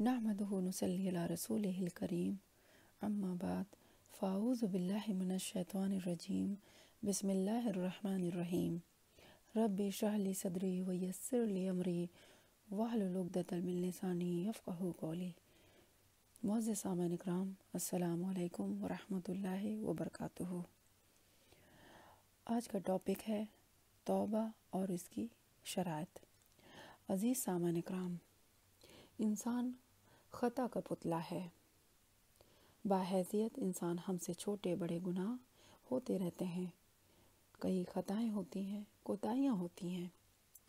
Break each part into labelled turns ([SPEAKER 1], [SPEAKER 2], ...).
[SPEAKER 1] नहमदुहु नुसल्ली अला रसूलिहिल करीम अम्मा बाद फ़ाऊज़ु बिल्लाहि मिनश शैतानिर रजीम बिस्मिल्लाहिर रहमानिर रहीम रब्बि इश्रह ली सदरी व यस्सिर ली अमरी वहलुल उक़दतम मिन लिसानी यफ़क़हू क़ौली। मुअज़्ज़िज़ सामईन इकराम, अस्सलामु अलैकुम व रहमतुल्लाहि व बरकातुहू। आज का टॉपिक है तौबा और इसकी शराइत। अज़ीज़ सामईन इकराम, इंसान ख़ता का पुतला है। बाहैसियत इंसान हमसे छोटे बड़े गुनाह होते रहते हैं। कई ख़ताएँ होती हैं, कोताहियाँ होती हैं।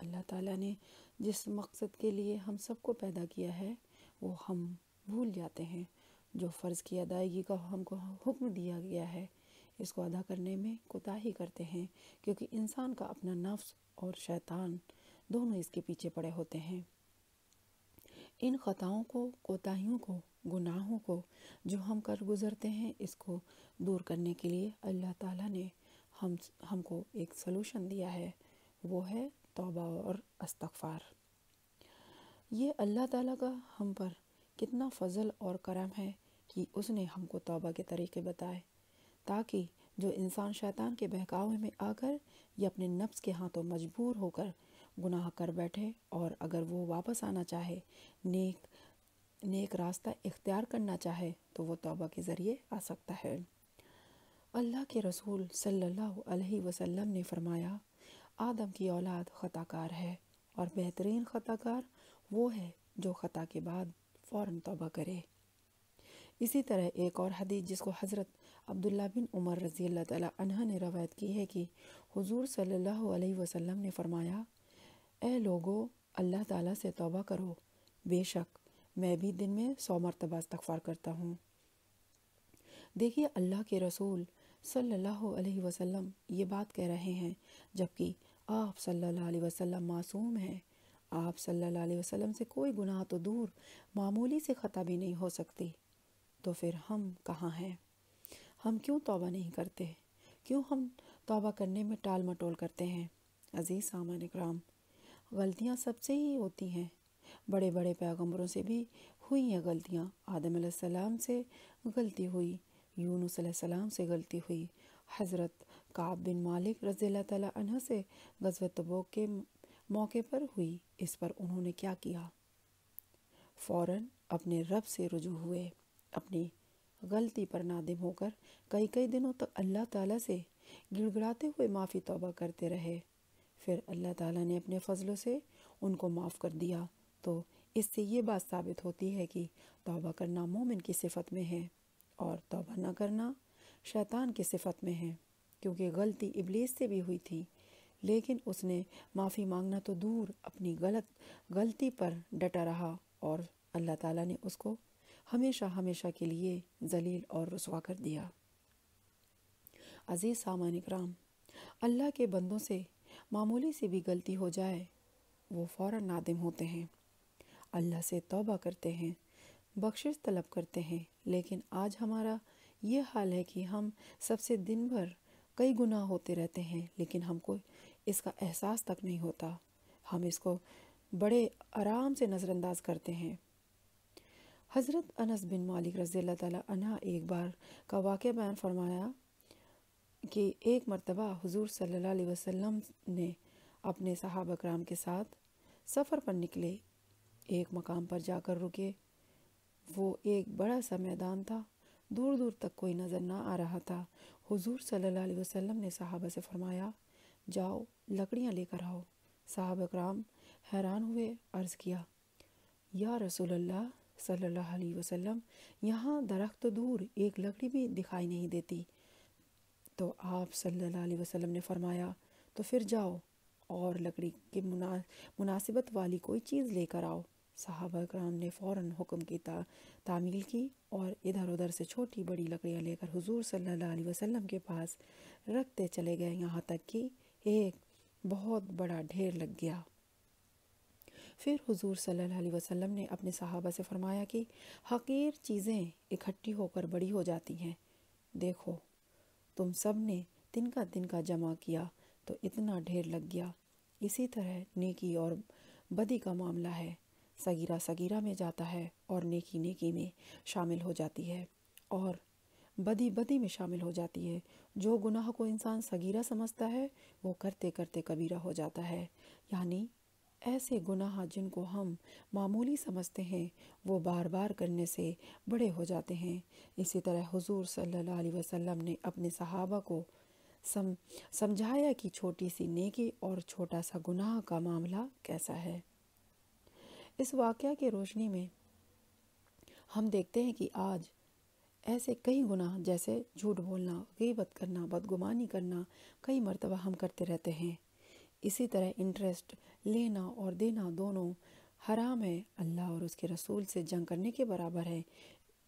[SPEAKER 1] अल्लाह ताला ने जिस मकसद के लिए हम सबको पैदा किया है वो हम भूल जाते हैं। जो फ़र्ज़ की अदायगी का हमको हुक्म दिया गया है इसको अदा करने में कोताही करते हैं, क्योंकि इंसान का अपना नफ्स और शैतान दोनों इसके पीछे पड़े होते हैं। इन ख़ताओं को, कोताहियों को, गुनाहों को जो हम कर गुज़रते हैं इसको दूर करने के लिए अल्लाह ताला ने हमको एक सलूशन दिया है, वो है तौबा और इस्तिग़फ़ार। ये अल्लाह ताला का हम पर कितना फ़ज़ल और करम है कि उसने हमको तौबा के तरीक़े बताए, ताकि जो इंसान शैतान के बहकावे में आकर या अपने नफ्स के हाथों मजबूर होकर गुनाह कर बैठे और अगर वो वापस आना चाहे, नेक रास्ता इख्तियार करना चाहे तो वो तौबा के ज़रिए आ सकता है। अल्लाह के रसूल सल्लल्लाहु अलैहि वसल्लम ने फरमाया, आदम की औलाद ख़ताकार है और बेहतरीन ख़ताकार वो है जो ख़ता के बाद फ़ौरन तौबा करे। इसी तरह एक और हदीस जिसको हज़रत अब्दुल्ला बिन उमर रज़ी अल्लाह ताला अन्हा ने रवायत की है कि हुज़ूर सल्लल्लाहु अलैहि वसल्लम ने फरमाया, ए लोगो, अल्लाह ताला से तौबा करो, बेशक मैं भी दिन में 100 मरतबा इस्तिग़फ़ार करता हूँ। देखिए, अल्लाह के रसूल सल्लल्लाहु अलैहि वसल्लम ये बात कह रहे हैं, जबकि आप सल्लल्लाहु अलैहि वसल्लम मासूम हैं। आप सल्लल्लाहु अलैहि वसल्लम से कोई गुनाह तो दूर, मामूली से ख़ता भी नहीं हो सकती। तो फिर हम कहाँ हैं? हम क्यों तौबा नहीं करते? क्यों हम तौबा करने में टाल मटोल करते हैं? अज़ीज़ सामईन इकराम, गलतियाँ सबसे ही होती हैं। बड़े बड़े पैगंबरों से भी हुई हैं गलतियाँ। आदम अलैहिस्सलाम से गलती हुई, यूनुस अलैहिस्सलाम से गलती हुई, हज़रत काब बिन मालिक रज़ियल्लाहु ताला अन्हु से ग़ज़वत तबूक के मौके पर हुई। इस पर उन्होंने क्या किया? फ़ौरन अपने रब से रुजू हुए, अपनी गलती पर नादिम होकर कई कई दिनों तक अल्लाह ताला से गिड़गिड़ाते हुए माफ़ी तौबा करते रहे। फिर अल्लाह ताला ने अपने फ़ज़लों से उनको माफ़ कर दिया। तो इससे ये बात साबित होती है कि तौबा करना मोमिन की सिफ़त में है और तौबा न करना शैतान की सिफ़त में है, क्योंकि गलती इब्लीस से भी हुई थी, लेकिन उसने माफ़ी मांगना तो दूर, अपनी गलती पर डटा रहा और अल्लाह ताला ने उसको हमेशा हमेशा के लिए ज़लील और रुसवा कर दिया। अज़ीज़ सामईन इकराम, अल्लाह के बंदों से मामूली सी भी गलती हो जाए वो फ़ौरन नादिम होते हैं, अल्लाह से तौबा करते हैं, बख्शिश तलब करते हैं। लेकिन आज हमारा ये हाल है कि हम सबसे दिन भर कई गुनाह होते रहते हैं, लेकिन हमको इसका एहसास तक नहीं होता। हम इसको बड़े आराम से नज़रअंदाज करते हैं। हज़रत अनस बिन मालिक रज़ियल्लाहु ताला अन्हा एक बार का वाक़या बयान फरमाया कि एक मरतबा हुज़ूर सल्लल्लाहु अलैहि वसल्लम ने अपने सहाबा कराम के साथ सफ़र पर निकले। एक मकाम पर जाकर रुके। वो एक बड़ा सा मैदान था, दूर दूर तक कोई नज़र ना आ रहा था। हुज़ूर सल्लल्लाहु अलैहि वसल्लम ने सहाबा से फरमाया, जाओ लकड़ियाँ लेकर आओ। सहाबा कराम हैरान हुए, अर्ज़ किया, या रसूलल्लाह सल्लल्लाहु अलैहि वसल्लम, यहाँ दरख्त तो दूर, एक लकड़ी भी दिखाई नहीं देती। तो आप सल्लल्लाहु अलैहि वसल्लम ने फरमाया, तो फिर जाओ और लकड़ी की मुनासिबत वाली कोई चीज़ लेकर आओ। सहाबा कराम ने फ़ौरन हुक्म की तामील की और इधर उधर से छोटी बड़ी लकड़ियाँ लेकर हुज़ूर सल्लल्लाहु अलैहि वसल्लम के पास रखते चले गए, यहाँ तक कि एक बहुत बड़ा ढेर लग गया। फिर हुज़ूर सल्लल्लाहु अलैहि वसल्लम ने अपने सहाबा से फरमाया कि हक़ीर चीज़ें इकट्ठी होकर बड़ी हो जाती हैं। देखो, तुम सब ने तिनका जमा किया तो इतना ढेर लग गया। इसी तरह नेकी और बदी का मामला है। صغیرہ صغیرہ میں جاتا ہے اور نیکی نیکی میں شامل ہو جاتی ہے اور بدی بدی میں شامل ہو جاتی ہے۔ جو گناہ کو انسان صغیرہ سمجھتا ہے وہ کرتے کرتے کبیرہ ہو جاتا ہے، یعنی ایسے گناہ جن کو ہم معمولی سمجھتے ہیں وہ بار بار کرنے سے بڑے ہو جاتے ہیں۔ اسی طرح حضور صلی اللہ علیہ وسلم نے اپنے صحابہ کو سمجھایا کہ چھوٹی سی نیکی اور چھوٹا سا گناہ کا معاملہ کیسا ہے۔ اس واقعہ کی روشنی میں ہم دیکھتے ہیں کہ آج ایسے کئی گناہ جیسے جھوٹ بولنا، غیبت کرنا، بدگمانی کرنا کئی مرتبہ ہم کرتے رہتے ہیں۔ اسی طرح انٹرسٹ لینا اور دینا دونوں حرام ہے، اللہ اور اس کے رسول سے جنگ کرنے کے برابر ہے۔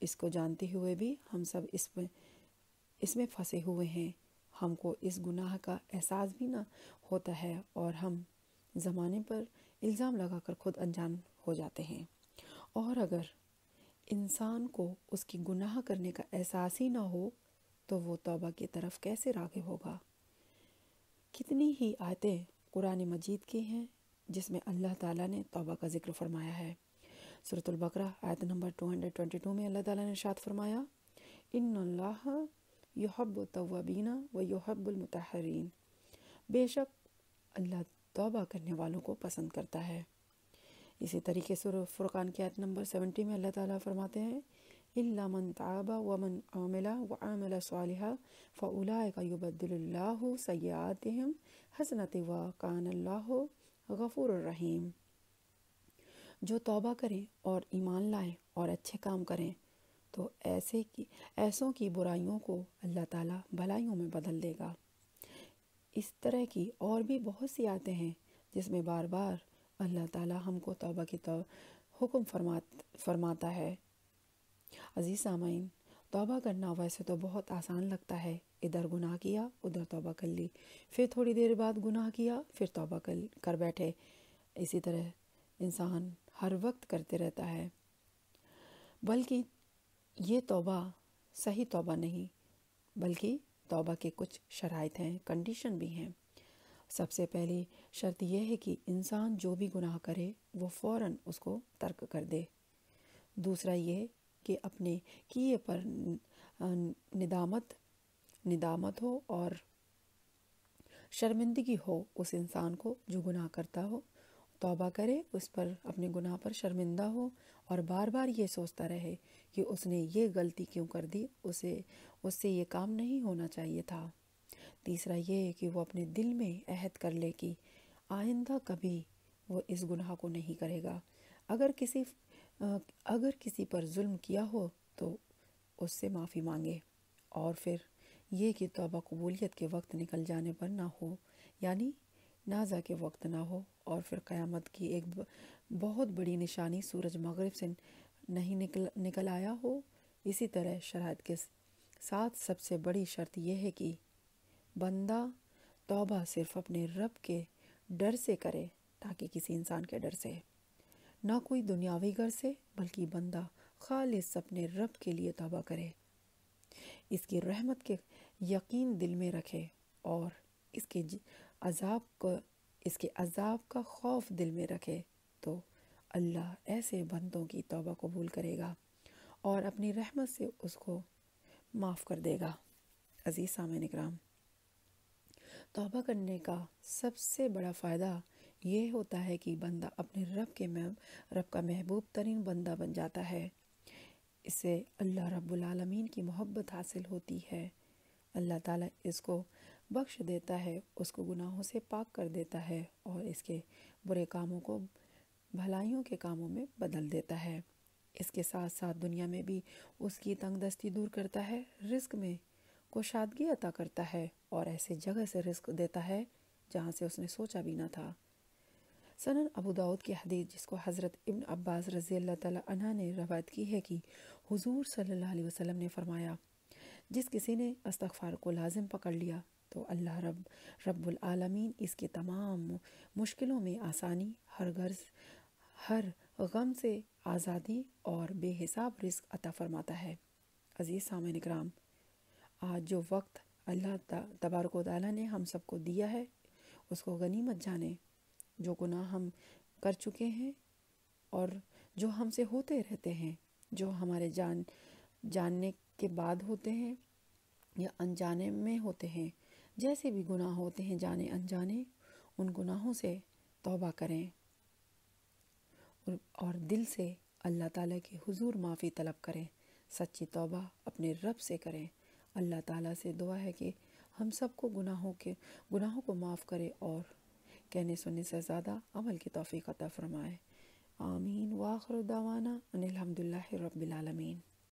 [SPEAKER 1] اس کو جانتے ہوئے بھی ہم سب اس میں پھنسے ہوئے ہیں۔ ہم کو اس گناہ کا احساس بھی نہ ہوتا ہے اور ہم زمانے پر الزام لگا کر خود انجان ہو جاتے ہیں۔ اور اگر انسان کو اس کی گناہ کرنے کا احساس ہی نہ ہو تو وہ توبہ کی طرف کیسے راغب ہوگا؟ کتنی ہی آیتیں قرآن مجید کی ہیں جس میں اللہ تعالیٰ نے توبہ کا ذکر فرمایا ہے۔ سورۃ البقرہ آیت نمبر 222 میں اللہ تعالیٰ نے ارشاد فرمایا، ان اللہ یحب التوابین و یحب المتطہرین، بے شک اللہ توبہ کرنے والوں کو پسند کرتا ہے۔ اسی طریقے سورۃ فرقان کی آیت نمبر 70 میں اللہ تعالیٰ فرماتے ہیں، الا من تاب ومن وعمل صالحا فاولئک یبدل اللہ سیئاتہم حسنات وکان اللہ غفور الرحیم۔ جو توبہ کریں اور ایمان لائیں اور اچھے کام کریں تو ایسوں کی برائیوں کو اللہ تعالیٰ بھلائیوں میں بدل دے گا۔ اس طرح کی اور بھی بہت سی آیتیں ہیں جس میں بار بار اللہ تعالیٰ ہم کو توبہ کی حکم فرماتا ہے۔ عزیز سامعین، توبہ کرنا ویسے تو بہت آسان لگتا ہے، ادھر گناہ کیا ادھر توبہ کر لی، پھر تھوڑی دیر بعد گناہ کیا پھر توبہ کر بیٹھے، اسی طرح انسان ہر وقت کرتے رہتا ہے۔ بلکہ یہ توبہ صحیح توبہ نہیں، بلکہ توبہ کے کچھ شرائط ہیں، کنڈیشن بھی ہیں۔ سب سے پہلی شرط یہ ہے کہ انسان جو بھی گناہ کرے وہ فوراً اس کو ترک کر دے۔ دوسرا یہ کہ اپنے کیے پر ندامت ہو اور شرمندگی ہو اس انسان کو جو گناہ کرتا ہو، توبہ کرے، اس پر اپنے گناہ پر شرمندہ ہو اور بار بار یہ سوچتا رہے کہ اس نے یہ غلطی کیوں کر دی، اس سے یہ کام نہیں ہونا چاہیے تھا۔ تیسرا یہ ہے کہ وہ اپنے دل میں عہد کر لے کہ آئندہ کبھی وہ اس گناہ کو نہیں کرے گا۔ اگر کسی پر ظلم کیا ہو تو اس سے معافی مانگے، اور پھر یہ کہ توبہ قبولیت کے وقت نکل جانے پر نہ ہو، یعنی نازع کے وقت نہ ہو، اور پھر قیامت کی ایک بہت بڑی نشانی سورج مغرب سے نہیں نکل آیا ہو۔ اسی طرح شرائط کے ساتھ سب سے بڑی شرط یہ ہے کہ بندہ توبہ صرف اپنے رب کے ڈر سے کرے، تاکہ کسی انسان کے ڈر سے، نہ کوئی دنیاوی غرض سے، بلکہ بندہ خالص اپنے رب کے لیے توبہ کرے، اس کی رحمت کے یقین دل میں رکھے اور اس کے عذاب کا خوف دل میں رکھے، تو اللہ ایسے بندوں کی توبہ قبول کرے گا اور اپنی رحمت سے اس کو معاف کر دے گا۔ عزیز سامعین کرام، توبہ کرنے کا سب سے بڑا فائدہ یہ ہوتا ہے کہ بندہ اپنے رب کا محبوب ترین بندہ بن جاتا ہے۔ اس سے اللہ رب العالمین کی محبت حاصل ہوتی ہے، اللہ تعالیٰ اس کو بخش دیتا ہے، اس کو گناہوں سے پاک کر دیتا ہے اور اس کے برے کاموں کو بھلائیوں کے کاموں میں بدل دیتا ہے۔ اس کے ساتھ ساتھ دنیا میں بھی اس کی تنگ دستی دور کرتا ہے، رزق میں کشادگی عطا کرتا ہے اور ایسے جگہ سے رزق دیتا ہے جہاں سے اس نے سوچا بھی نہ تھا۔ سنن ابو داؤد کی حدیث جس کو حضرت ابن عباس رضی اللہ تعالیٰ عنہ نے روایت کی ہے کہ حضور صلی اللہ علیہ وسلم نے فرمایا، جس کسی نے استغفار کو لازم پکڑ لیا تو اللہ رب العالمین اس کے تمام مشکلوں میں آسانی، ہر غم سے آزادی اور بے حساب رزق عطا فرماتا ہے۔ عزیز سامعین کرام، آج جو وقت اللہ تبارک و تعالیٰ نے ہم سب کو دیا ہے اس کو غنیمت جانیں۔ جو گناہ ہم کر چکے ہیں اور جو ہم سے ہوتے رہتے ہیں، جو ہمارے جاننے کے بعد ہوتے ہیں یا انجانے میں ہوتے ہیں، جیسے بھی گناہ ہوتے ہیں جانے انجانے، ان گناہوں سے توبہ کریں اور دل سے اللہ تعالیٰ کے حضور معافی طلب کریں، سچی توبہ اپنے رب سے کریں۔ اللہ تعالیٰ سے دعا ہے کہ ہم سب کو گناہوں کو معاف کرے اور کہنے سننے سے زیادہ عمل کی توفیق عطا فرمائے۔ آمین۔ وآخر دعوانا ان الحمد للہ رب العالمین۔